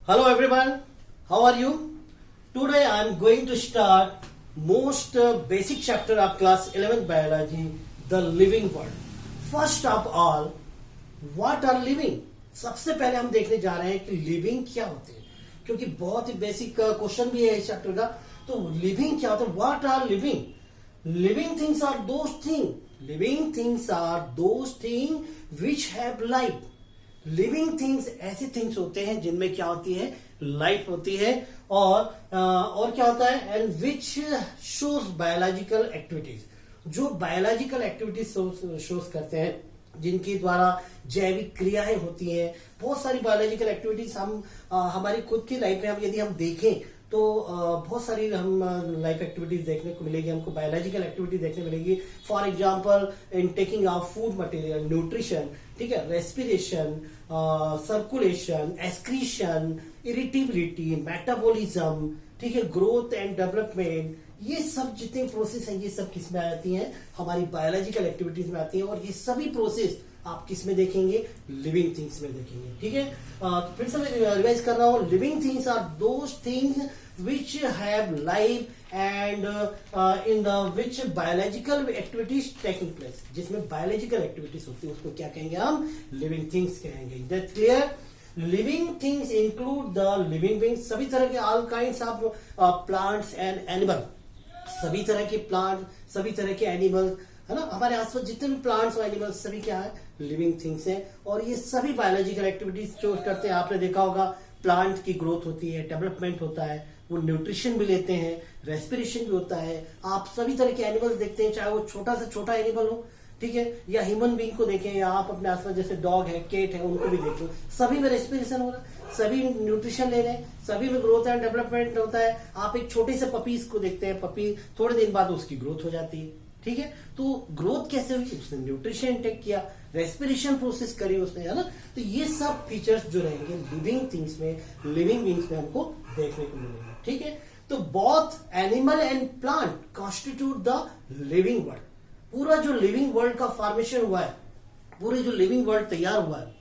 Hello everyone, how are you? Today I am going to start most basic chapter of class 11th biology, the living world. First of all, what are living? सबसे पहले हम देखने जा रहे हैं कि living क्या होते हैं, क्योंकि बहुत ही बेसिक क्वेश्चन भी है इस चैप्टर का. तो लिविंग क्या होता है? What are living? Living things are those thing living things are those thing which have life. Living things ऐसे थिंग्स होते हैं जिनमें क्या होती है, लाइफ होती है. और क्या होता है, and which shows biological activities, जो बायोलॉजिकल एक्टिविटीज शोज करते हैं, जिनके द्वारा जैविक क्रियाएं होती हैं. बहुत सारी बायोलॉजिकल एक्टिविटीज हम हमारी खुद की लाइफ में यदि हम देखें तो बहुत सारी हम लाइफ एक्टिविटीज देखने को मिलेगी, हमको बायोलॉजिकल एक्टिविटी देखने मिलेगी. For example in taking of food material, nutrition, ठीक है, respiration, circulation, excretion, irritability, metabolism, ठीक है, ग्रोथ एंड डेवलपमेंट. ये सब जितने प्रोसेस हैं ये सब किस में आती हैं, हमारी बायोलॉजिकल एक्टिविटीज में आती हैं. और ये सभी प्रोसेस आप किस में देखेंगे, लिविंग थिंग्स में देखेंगे. ठीक है, तो फिर से मैं रिवाइज कर रहा हूं. Living things are those things which have life and in the which biological activities taking place. जिसमें बायोलॉजिकल एक्टिविटीज होती है उसको क्या कहेंगे, हम लिविंग थिंग्स कहेंगे. That's clear. Living things include the living beings, सभी तरह के all kinds of plants and animal. सभी तरह के प्लांट, सभी तरह के एनिमल, है ना, हमारे आसपास जितने भी प्लांट्स और एनिमल्स सभी क्या है, लिविंग थिंग्स हैं. और ये सभी बायोलॉजिकल एक्टिविटीज जो करते हैं, आपने देखा होगा प्लांट की ग्रोथ होती है, डेवलपमेंट होता है, वो न्यूट्रिशन भी लेते हैं, रेस्पिरेशन भी होता है. आप सभी तरह के एनिमल्स देखते हैं, चाहे वो छोटा से छोटा एनिमल हो, ठीक है, या ह्यूमन बीइंग को देखें, या आप अपने आसपास जैसे डॉग है, केट है, उनको भी देखें, सभी में रेस्पिरेशन हो रहा है, सभी न्यूट्रिशन ले रहे हैं, सभी में ग्रोथ एंड डेवलपमेंट होता है. आप एक छोटे से पपीज को देखते हैं, पपी थोड़े दिन बाद उसकी ग्रोथ हो जाती है. ठीक है, तो ग्रोथ कैसे हुई, उसने न्यूट्रिशन टेक किया, रेस्पिरेशन प्रोसेस करी उसने, है ना. तो ये सब फीचर्स जो रहेंगे लिविंग थिंग्स में, लिविंग बीइंग्स में हमको देखने को मिलेंगे. ठीक है, तो both animal and plant constitute the living world. पूरा जो लिविंग वर्ल्ड का फॉर्मेशन हुआ है, पूरे जो लिविंग वर्ल्ड तैयार हुआ है,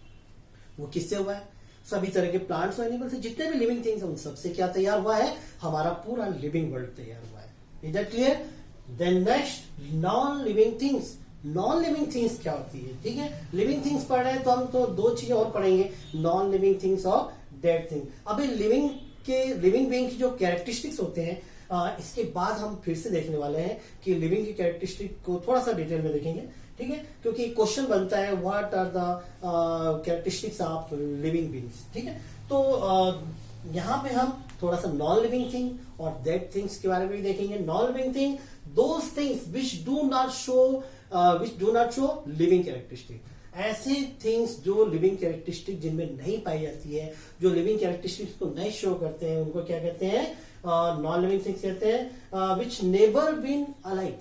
वो किससे हुआ है, सभी तरह के प्लांट्स और एनिमल से. जितने भी लिविंग थिंग्स हैं उन सबसे क्या तैयार हुआ है, हमारा पूरा लिविंग वर्ल्ड तैयार हुआ है. Is that clear? Then next, non living things. Non living things क्या होती है? ठीक है, लिविंग थिंग्स पढ़ रहे हैं तो हम तो दो चीजें और पढ़ेंगे, नॉन लिविंग थिंग्स और डेड थिंग. अभी लिविंग बीइंग की जो कैरेक्टरिस्टिक्स होते हैं, इसके बाद हम फिर से देखने वाले हैं कि लिविंग की कैरेक्टरिस्टिक को थोड़ा सा डिटेल में देखेंगे. ठीक है, क्योंकि क्वेश्चन बनता है what are the characteristics of living beings. ठीक है, तो यहाँ पे हम थोड़ा सा नॉन लिविंग थिंग और डेड थिंग्स के बारे में भी देखेंगे. Non living thing, those things which do not show living characteristic. ऐसे थिंग्स जो लिविंग कैरेक्टरिस्टिक जिनमें नहीं पाई जाती है, जो लिविंग कैरेक्टरिस्टिक्स को नहीं शो करते हैं, उनको क्या कहते हैं, नॉन लिविंग थिंग्स कहते हैं. विच नेवर बीन अलाइव,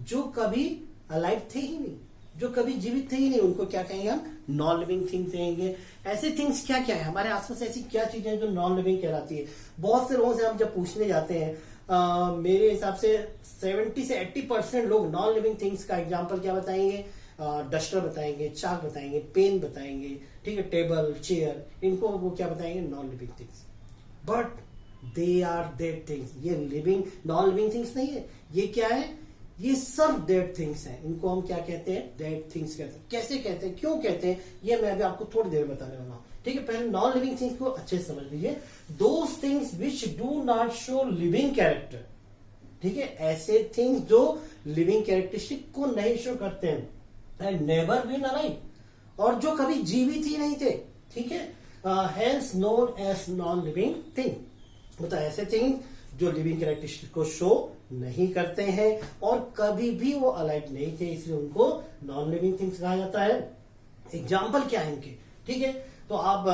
जो कभी अलाइव थे ही नहीं, जो कभी जीवित थे ही नहीं, उनको क्या कहेंगे हम, नॉन लिविंग थिंग्स कहेंगे. ऐसे थिंग्स क्या क्या है हमारे आसपास, ऐसी क्या चीजें जो नॉन लिविंग कहलाती है. बहुत से लोगों से हम जब पूछने जाते हैं, मेरे हिसाब से 70 से 80% लोग नॉन लिविंग थिंग्स का एग्जांपल क्या बताएंगे, डस्टर बताएंगे, चाक बताएंगे, पेन बताएंगे, ठीक है, टेबल, चेयर, इनको वो क्या बताएंगे, non living things. But they are dead things. ये लिविंग नॉन लिविंग थिंग्स नहीं है. ये क्या है, ये सब डेड थिंग्स हैं. इनको हम क्या कहते हैं, डेड थिंग्स कहते हैं. कैसे कहते हैं, क्यों कहते हैं, ये मैं अभी आपको थोड़ी देर में बताने वाला हूं. ठीक है, पहले नॉन लिविंग थिंग्स को अच्छे से समझ लीजिए. Those things which do not show living character. ठीक है, ऐसे थिंग्स जो लिविंग कैरेक्टरिस्टिक को नहीं शो करते हैं, एंड नेवर बीन अलाइव, और जो कभी जीवित ही नहीं थे. ठीक है, hence known as non living thing. मतलब ऐसे थिंग्स जो लिविंग कैरेक्टरिस्टिक को शो नहीं करते हैं और कभी भी वो अलाइव नहीं थे, इसलिए उनको नॉन लिविंग थिंग्स कहा जाता है. एग्जाम्पल क्या है इनके? ठीक है, तो आप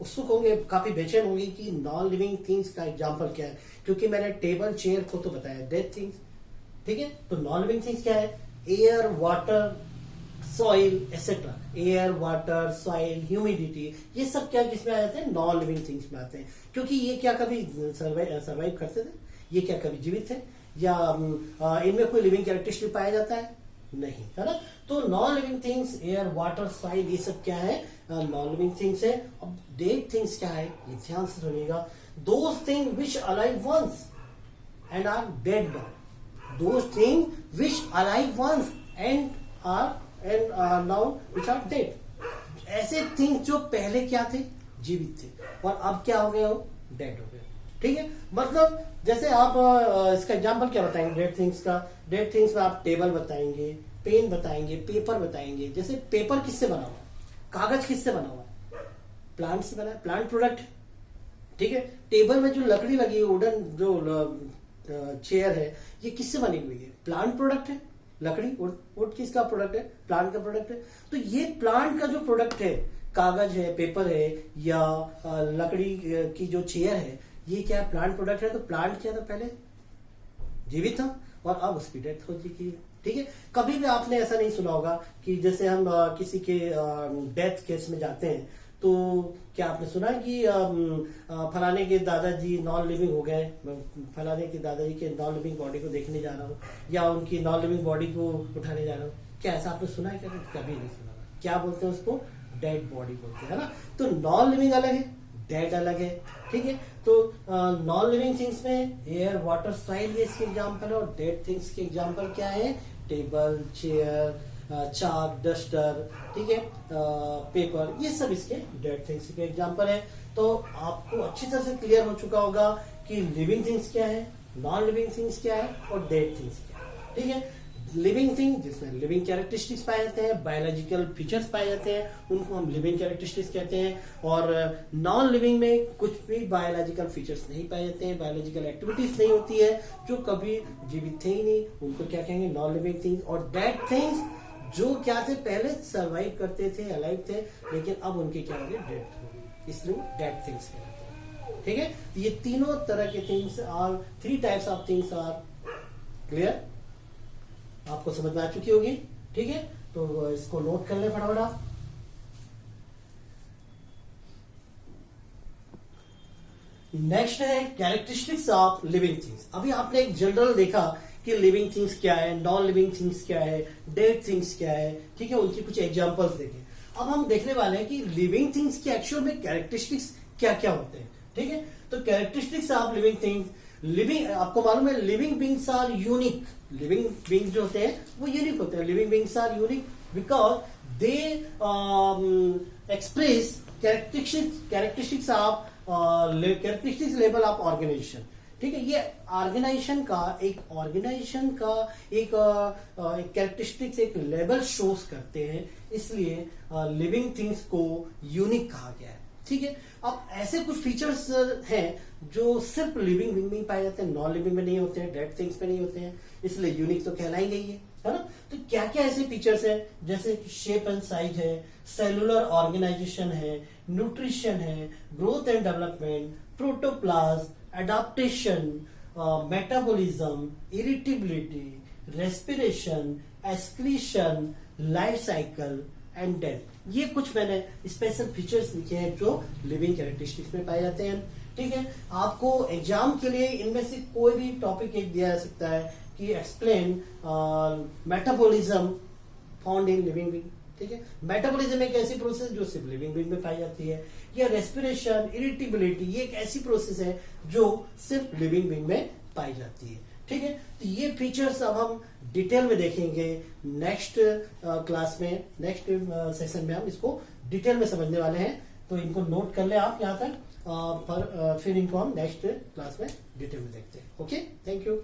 उत्सुक होंगे, काफी बेचैन होंगे कि नॉन लिविंग थिंग्स का एग्जाम्पल क्या है, क्योंकि मैंने टेबल, चेयर को तो बताया डेड थिंग्स. ठीक है, तो नॉन लिविंग थिंग्स क्या है, air, water, soil etcetera. Air, water, soil, humidity, ये सब क्या किसमें आ जाते हैं, नॉन लिविंग थिंग्स में आते हैं. क्योंकि ये क्या कभी सर्वाइव करते थे, ये क्या कभी जीवित थे, या इनमें कोई लिविंग कैरेक्टरिस्टिक पाया जाता है, नहीं, है ना। तो non living things air water soil ये सब क्या है, नॉन लिविंग थिंग्स है। अब डेड थिंग्स क्या है, ये ध्यान से सुनिएगा। Those thing which alive once and are dead now, those thing which alive once and are now which are dead. ऐसे थिंग्स जो पहले क्या थे, जीवित थे, और अब क्या हो गए, हो डेड हो गए। ठीक है, मतलब जैसे आप इसका एग्जांपल क्या बताएंगे डेड थिंग्स का। डेड थिंग्स में आप टेबल बताएंगे, पेन बताएंगे, पेपर बताएंगे। जैसे पेपर किससे बना हुआ है, कागज किससे बना हुआ है, प्लांट से बना है, प्लांट प्रोडक्ट। ठीक है, टेबल में जो लकड़ी लगी है, वुडन जो चेयर है, ये किससे बनी हुई है, प्लांट प्रोडक्ट है। लकड़ी वुड किसका प्रोडक्ट है, प्लांट का प्रोडक्ट है। तो ये प्लांट का जो प्रोडक्ट है, कागज है, पेपर है, या लकड़ी की जो चेयर है, ये क्या है, प्लांट प्रोडक्ट है। तो प्लांट क्या था, पहले जीवित था और अब उसकी डेथ हो चुकी है। ठीक है, कभी भी आपने ऐसा नहीं सुना होगा कि जैसे हम किसी के डेथ केस में जाते हैं तो क्या आपने सुना कि फलाने के दादाजी नॉन लिविंग हो गए, फलाने के दादाजी के नॉन लिविंग बॉडी को देखने जा रहा हूँ, या उनकी नॉन लिविंग बॉडी को उठाने जा रहा हूँ, क्या ऐसा आपने सुना है? क्या कभी नहीं सुना। क्या बोलते हैं उसको, डेड बॉडी बोलते हैं, है ना। तो नॉन लिविंग अलग है, डेड अलग है। ठीक है, तो नॉन लिविंग थिंग्स में एयर वाटर सॉइल ये इसके एग्जांपल है, और डेड थिंग्स के एग्जांपल क्या है, टेबल, चेयर, चाक, डस्टर, ठीक है, पेपर, ये सब इसके डेड थिंग्स के एग्जांपल है। तो आपको अच्छी तरह से क्लियर हो चुका होगा कि लिविंग थिंग्स क्या है, नॉन लिविंग थिंग्स क्या है, और डेड थिंग्स क्या है। ठीक है, लिविंग थिंग जिसमें लिविंग कैरेक्टरिस्टिक्स पाए जाते हैं, बायोलॉजिकल फीचर्स पाए जाते हैं, उनको हम लिविंग कैरेक्टरिस्टिक्स कहते हैं। और नॉन लिविंग में कुछ भी बायोलॉजिकल फीचर्स नहीं पाए जाते हैं, बायोलॉजिकल एक्टिविटीज नहीं होती है, जो कभी जीवित थे ही नहीं, उनको क्या कहेंगे, नॉन लिविंग थिंग्स। और डेड थिंग्स जो क्या थे, पहले सर्वाइव करते थे, अलाइव थे, लेकिन अब उनके क्या हो गए, डेथ हो गई, इसलिए डेड थिंग्स कहलाते हैं। ठीक है, ये तीनों तरह के things are, 3 types of things are clear, आपको समझ में आ चुकी होगी। ठीक है, तो इसको नोट कर ले फटाफट आप। नेक्स्ट है कैरेक्टरिस्टिक्स ऑफ लिविंग थिंग्स। अभी आपने एक जनरल देखा कि लिविंग थिंग्स क्या है, नॉन लिविंग थिंग्स क्या है, डेड थिंग्स क्या है। ठीक है, उनकी कुछ एग्जांपल्स देखें। अब हम देखने वाले हैं कि लिविंग थिंग्स के एक्चुअल में कैरेक्टरिस्टिक्स क्या क्या होते हैं। ठीक है, तो characteristics of living things, living, आपको मालूम है living beings are unique. Living beings जो होते हैं वो यूनिक होते हैं। Living beings are unique because they express characteristics of characteristics level of organisation. ठीक है, ये ऑर्गेनाइजेशन का एक कैरेक्टरिस्टिक्स, एक लेवल शोज करते हैं, इसलिए लिविंग थिंग्स को यूनिक कहा गया है। ठीक है, अब ऐसे कुछ फीचर्स हैं जो सिर्फ लिविंग बीइंग में ही पाए जाते हैं, नॉन लिविंग में नहीं होते हैं, डेड थिंग्स में नहीं होते हैं, इसलिए यूनिक तो कहलाएंगे ही, है ना। तो क्या क्या ऐसे फीचर्स हैं, जैसे शेप एंड साइज है, सेलुलर ऑर्गेनाइजेशन है, न्यूट्रिशन है, growth and development, protoplasm, adaptation, metabolism, irritability, respiration, excretion, life cycle and death. ये कुछ मैंने स्पेशल फीचर्स लिखे हैं जो लिविंग कैरेक्टरिस्टिक्स में पाए जाते हैं। ठीक है, आपको एग्जाम के लिए इनमें से कोई भी टॉपिक एक दिया जा सकता है कि explain metabolism found in living being. ठीक है, मेटाबॉलिज्म एक ऐसी प्रोसेस जो सिर्फ लिविंग बीइंग में पाई जाती है, या रेस्पिरेशन, इरिटेबिलिटी, ये एक ऐसी प्रोसेस है जो सिर्फ लिविंग बीइंग में पाई जाती है। ठीक है, तो ये फीचर्स अब हम डिटेल में देखेंगे नेक्स्ट क्लास में, नेक्स्ट सेशन में हम इसको डिटेल में समझने वाले हैं। तो इनको नोट कर ले आप यहाँ तक, फिर इनको हम नेक्स्ट क्लास में डिटेल में देखते हैं। Okay, thank you.